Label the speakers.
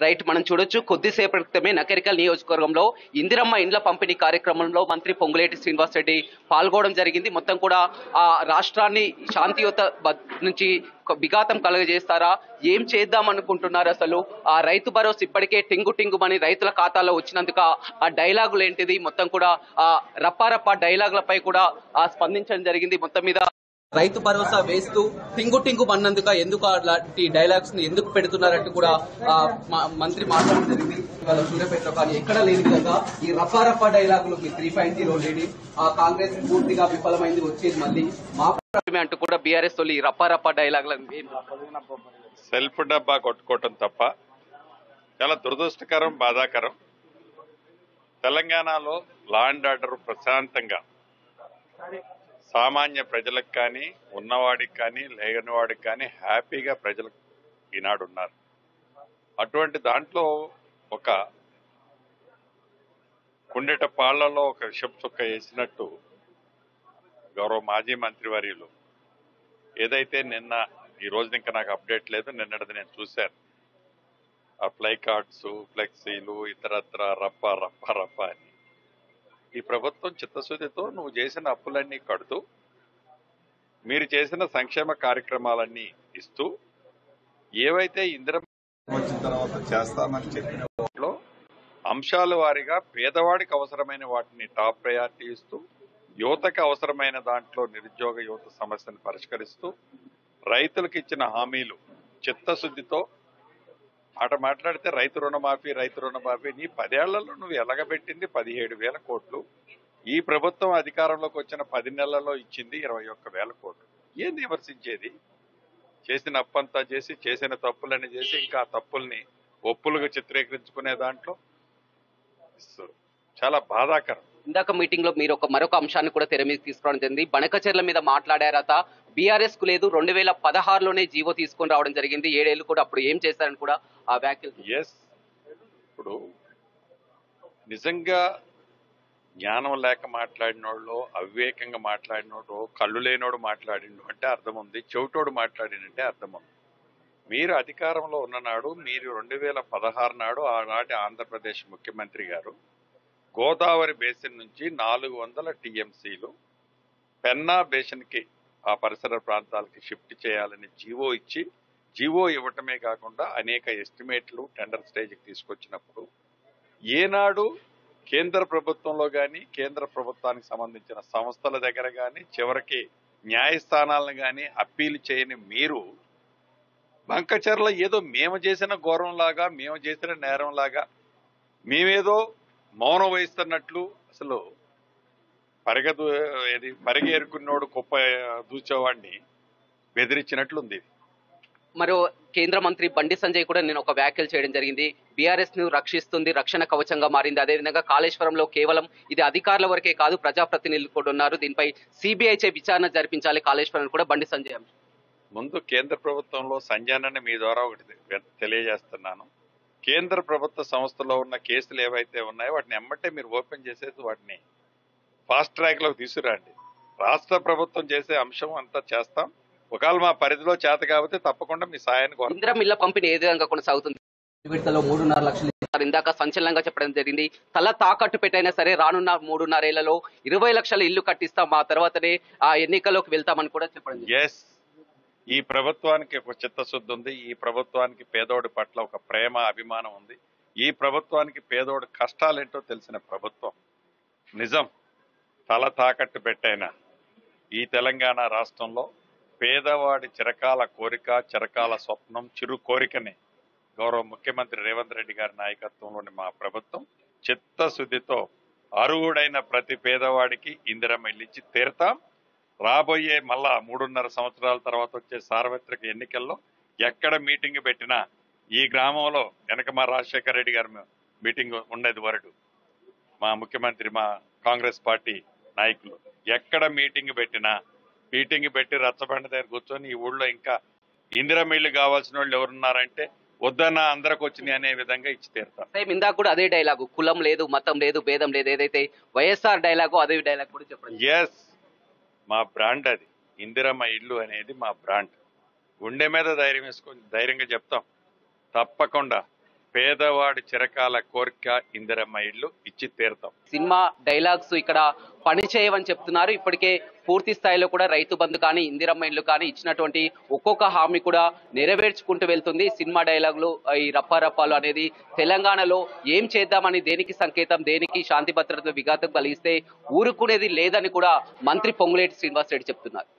Speaker 1: Right, మనం చూడొచ్చు కొద్దిసేపటి క్రితమే నకరికల్ నియోజకవర్గంలో ఇందిరమ్మ ఇండ్ల పంపిణీ కార్యక్రమంలో మంత్రి పొంగులేటి శ్రీనివాస్ రెడ్డి పాల్గొనడం జరిగింది. మొత్తం కూడా ఆ రాష్ట్రాన్ని శాంతియుత నుంచి విఘాతం కలుగజేస్తారా, ఏం చేద్దాం అనుకుంటున్నారు, అసలు ఆ రైతు భరోసా ఇప్పటికే టింగు టింగుమని రైతుల ఖాతాలో వచ్చినందుకు ఆ డైలాగులు ఏంటిది, మొత్తం కూడా ఆ రప్పారప్ప డైలాగులపై కూడా స్పందించడం జరిగింది. మొత్తం మీద రైతు భరోసా వేస్తూ టింగు టింగు మన్నందుక ఎందుకు అలాంటి డైలాగ్స్ ని ఎందుకు పెడుతున్నారంటూ కూడా మంత్రి మాట్లాడడం జరిగింది. ఇవాళ సూర్యాపేటలో కానీ ఎక్కడ లేని విధంగా ఈ రఫా డైలాగులు మీ 3.0 లేడీ కాంగ్రెస్ పూర్తిగా విఫలమైంది, వచ్చేది మళ్ళీ మా అంటూ కూడా బీఆర్ఎస్ తోలి రఫా డైలాగులు
Speaker 2: సెల్ఫ్ డబ్బా కొట్టుకోవటం తప్ప చాలా దురదృష్టకరం, బాధాకరం. తెలంగాణలో లా అండ్ ఆర్డర్ ప్రశాంతంగా సామాన్య ప్రజలకు కానీ, ఉన్నవాడికి కానీ, లేనివాడికి కానీ హ్యాపీగా ప్రజలు ఈనాడు ఉన్నారు. అటువంటి దాంట్లో ఒక కుండెట పాళ్లలో ఒక విషపు చుక్క వేసినట్టు గౌరవ మాజీ మంత్రివర్యులు ఏదైతే నిన్న, ఈ రోజున ఇంకా నాకు అప్డేట్ లేదు, నిన్నటిది నేను చూశాను, ఆ ఫ్లై కార్డ్స్, ఫ్లెక్సీలు, ఇతరత్ర రప్ప అని. ఈ ప్రభుత్వం చిత్తశుద్ధితో నువ్వు చేసిన అప్పులన్నీ కడుతూ, మీరు చేసిన సంక్షేమ కార్యక్రమాలన్నీ ఇస్తూ, ఏవైతే ఇందిరమ్మ వచ్చిన తర్వాత చేస్తామని చెప్పిన వాటిలో అంశాల వారీగా పేదవాడికి అవసరమైన వాటిని టాప్ ప్రయారిటీ ఇస్తూ, యువతకు అవసరమైన దాంట్లో నిరుద్యోగ యువత సమస్యను పరిష్కరిస్తూ, రైతులకు ఇచ్చిన హామీలు చిత్తశుద్ధితో మాట మాట్లాడితే రైతు రుణమాఫీ నీ 10 ఏళ్లలో నువ్వు ఎలగబెట్టింది 17,000 కోట్లు. ఈ ప్రభుత్వం అధికారంలోకి వచ్చిన 10 నెలల్లో ఇచ్చింది 21,000 కోట్లు. ఏంది విమర్శించేది? చేసిన అప్పంతా చేసి, చేసిన తప్పులని చేసి, ఇంకా తప్పుల్ని ఒప్పులుగా చిత్రీకరించుకునే దాంట్లో చాలా బాధాకరం.
Speaker 1: ఇందాక మీటింగ్ లో మీరు మరొక అంశాన్ని కూడా తెర మీద తీసుకోవడం జరిగింది. బనకచెర్ల మీద మాట్లాడారట. బీఆర్ఎస్ కు లేదు, 2016లోనే జీవో తీసుకొని రావడం జరిగింది. 7 ఏళ్లు కూడా అప్పుడు ఏం చేశారని కూడా ఆ వ్యాఖ్యలు.
Speaker 2: ఇప్పుడు నిజంగా జ్ఞానం లేక మాట్లాడినోళ్ళు, అవివేకంగా మాట్లాడినోడు, కళ్ళు లేనోడు మాట్లాడిండు అంటే అర్థం ఉంది, చెవిటోడు మాట్లాడినంటే అర్థం ఉంది. మీరు అధికారంలో ఉన్ననాడు, మీరు 2016 నాడు ఆనాటి ఆంధ్రప్రదేశ్ ముఖ్యమంత్రి గారు గోదావరి బేసిన్ నుంచి 400 టీఎంసీలు పెన్నా బేసిన్ కి, ఆ పరిసర ప్రాంతాలకి షిఫ్ట్ చేయాలని జీవో ఇచ్చి, జీవో ఇవ్వటమే కాకుండా అనేక ఎస్టిమేట్లు టెండర్ స్టేజ్కి తీసుకొచ్చినప్పుడు ఏనాడు కేంద్ర ప్రభుత్వంలో కానీ, కేంద్ర ప్రభుత్వానికి సంబంధించిన సంస్థల దగ్గర కానీ, చివరికి న్యాయస్థానాలను కానీ అప్పీల్ చేయని మీరు బంకచర్ల ఏదో మేము చేసిన ఘోరంలాగా, మేము చేసిన నేరంలాగా, మేమేదో మౌనం వహిస్తున్నట్లు, అసలు పరిగేరుకున్నోడు కుప్ప దూచేవాడిని బెదిరించినట్లుంది.
Speaker 1: మరో కేంద్ర మంత్రి బండి సంజయ్ కూడా నేను ఒక వ్యాఖ్యలు చేయడం జరిగింది. బీఆర్ఎస్ ను రక్షిస్తుంది, రక్షణ కవచంగా మారింది. అదేవిధంగా కాళేశ్వరంలో కేవలం ఇది అధికారుల వరకే కాదు, ప్రజాప్రతినిధులు కూడా ఉన్నారు, దీనిపై సిబిఐ చే విచారణ జరిపించాలి కాళేశ్వరం కూడా బండి సంజయ్.
Speaker 2: ముందు కేంద్ర ప్రభుత్వంలో సంజయనని మీ ద్వారా ఒకటి తెలియజేస్తున్నాను. కేంద్ర ప్రభుత్వ సంస్థలో ఉన్న కేసులు ఏవైతే ఉన్నాయో వాటిని ఎమ్మటే మీరు ఓపెన్ చేసేసి వాటిని ఫాస్ట్ ట్రాక్ లోకి తీసుకురండి. రాష్ట్ర ప్రభుత్వం చేసే అంశం అంతా చేస్తాం. ఒకవేళ మా పరిధిలో చేత కాబట్టి తప్పకుండా మీ సాయానికి.
Speaker 1: ఇందిరమ్మ ఇళ్ల పంపిణీ ఏ విధంగా కొనసాగుతుంది? విడతలో 3.5 లక్షలు ఇందాక సంచలనంగా చెప్పడం జరిగింది. తల తాకట్టు పెట్టైనా సరే రానున్న 3.5 ఏళ్లలో 20 లక్షల ఇల్లు కట్టిస్తాం, ఆ తర్వాతనే ఆ ఎన్నికల్లోకి వెళ్తామని కూడా చెప్పడం.
Speaker 2: ఈ ప్రభుత్వానికి ఒక చిత్తశుద్ధి ఉంది. ఈ ప్రభుత్వానికి పేదోడి పట్ల ఒక ప్రేమ, అభిమానం ఉంది. ఈ ప్రభుత్వానికి పేదోడి కష్టాలేంటో తెలిసిన ప్రభుత్వం. నిజం, తల తాకట్టు పెట్టైన ఈ తెలంగాణ రాష్ట్రంలో పేదవాడి చిరకాల కోరిక, చిరకాల స్వప్నం, చిరు కోరికని గౌరవ ముఖ్యమంత్రి రేవంత్ రెడ్డి గారి నాయకత్వంలోని మా ప్రభుత్వం చిత్తశుద్ధితో అర్హుడైన ప్రతి పేదవాడికి ఇందిరమ్మ ఇల్లు ఇచ్చి తీరుతాం. రాబోయే మళ్ళా 3.5 సంవత్సరాల తర్వాత వచ్చే సార్వత్రిక ఎన్నికల్లో ఎక్కడ మీటింగ్ పెట్టినా, ఈ గ్రామంలో వెనక మా రాజశేఖర రెడ్డి గారి మీటింగ్ ఉండేది వరడు, మా ముఖ్యమంత్రి, మా కాంగ్రెస్ పార్టీ నాయకులు ఎక్కడ మీటింగ్ పెట్టి రచ్చబండ దగ్గర కూర్చొని ఈ ఊళ్ళో ఇంకా ఇందిరమ్మ ఇల్లు కావాల్సిన వాళ్ళు ఎవరున్నారంటే వద్దన్నా అందరికి వచ్చినాయి అనే విధంగా ఇచ్చి తీరుతాం.
Speaker 1: ఇందాక కూడా అదే డైలాగు, కులం లేదు, మతం లేదు, భేదం లేదు, ఏదైతే వైఎస్ఆర్ డైలాగు అదే డైలాగ్ కూడా చెప్పండి.
Speaker 2: మా బ్రాండ్ అది. ఇందిరమ్మ ఇల్లు అనేది మా బ్రాండ్. గుండె మీద ధైర్యం వేసుకొని ధైర్యంగా చెప్తాం. తప్పకుండా పేదవాడి చిరకాల కోరిక ఇందిరమ్మ ఇళ్ళు ఇచ్చి తీరుతాం.
Speaker 1: సినిమా డైలాగ్స్ ఇక్కడ పని చేయవని చెప్తున్నారు. ఇప్పటికే పూర్తి స్థాయిలో కూడా రైతు బంధు కానీ ఇందిరమ్మ ఇల్లు కానీ ఇచ్చినటువంటి ఒక్కొక్క హామీ కూడా నెరవేర్చుకుంటూ వెళ్తుంది. సినిమా డైలాగులు ఈ రప్పారప్పాలు అనేది తెలంగాణలో ఏం చేద్దామని, దేనికి సంకేతం, దేనికి శాంతి భద్రతలు విఘాతం కలిగిస్తే ఊరుకునేది లేదని కూడా మంత్రి పొంగులేటి శ్రీనివాస్ రెడ్డి చెప్తున్నారు.